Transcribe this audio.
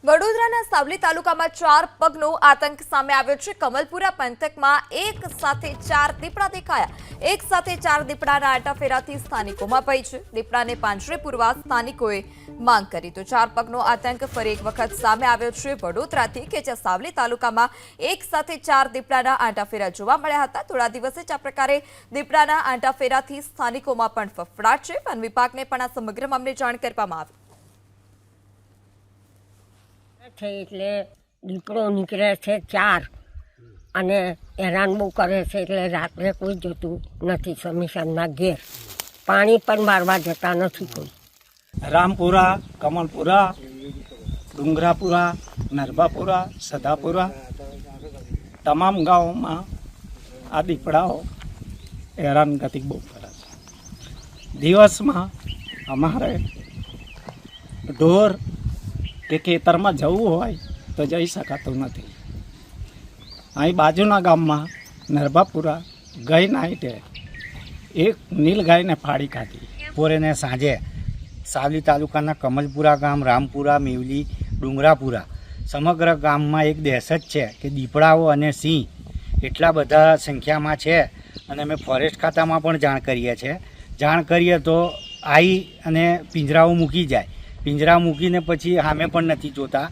વડોદરાના સાવલી તાલુકામાં 4 પગનો આતંક સામે આવ્યો છે। કમલપુરા પંથકમાં એક સાથે 4 દીપડા દેખાયા। એક સાથે 4 દીપડાના આટાફેરાથી સ્થાનિકોમાં ભય છે। દીપડાને પાંજરે પૂરવા સ્થાનિકોએ માંગ કરી તો 4 પગનો આતંક ફરી એક વખત સામે આવ્યો છે વડોદરાથી કે જ્યાં સાવલી તાલુકામાં એક સાથે 4 દીપડાના આટાફેરા જોવા મળ્યા હતા। થોડા દિવસે જ આ પ્રકારે દીપડાના આટાફેરાથી સ્થાનિકોમાં પણ ફફડાટ છે। વન વિભાગને પણ આ સમગ્ર મામલે જાણ કરવામાં આવી છે એટલે દીપડો નીકળે છે 4 અને હેરાન બહુ કરે છે એટલે રાત્રે કોઈ જતું નથી। સમીસાના ઘેર પાણી પણ મારવા જતા નથી કોઈ। રામપુરા, કમલપુરા, ડુંગરાપુરા, નરબાપુરા, સદાપુરા તમામ ગામોમાં આ દીપડાઓ હેરાનગતિ બહુ કરે છે। દિવસમાં અમારે ઢોર કે ખેતરમાં જવું હોય તો જઈ શકાતું નથી। અહીં બાજુના ગામમાં નરબાપુરા ગઈ નાઈટે એક નીલગાયને ફાડી ખાધી। બપોરે સાંજે સાવલી તાલુકાના કમલપુરા ગામ, રામપુરા, મેવલી, ડુંગરાપુરા સમગ્ર ગામમાં એક દહેશત છે કે દીપડાઓ અને સિંહ એટલા બધા સંખ્યામાં છે અને અમે ફોરેસ્ટ ખાતામાં પણ જાણ કરીએ છીએ। જાણ કરીએ તો આવી અને પિંજરાઓ મૂકી જાય। પિંજરા મૂકીને પછી સામે પણ નથી જોતા।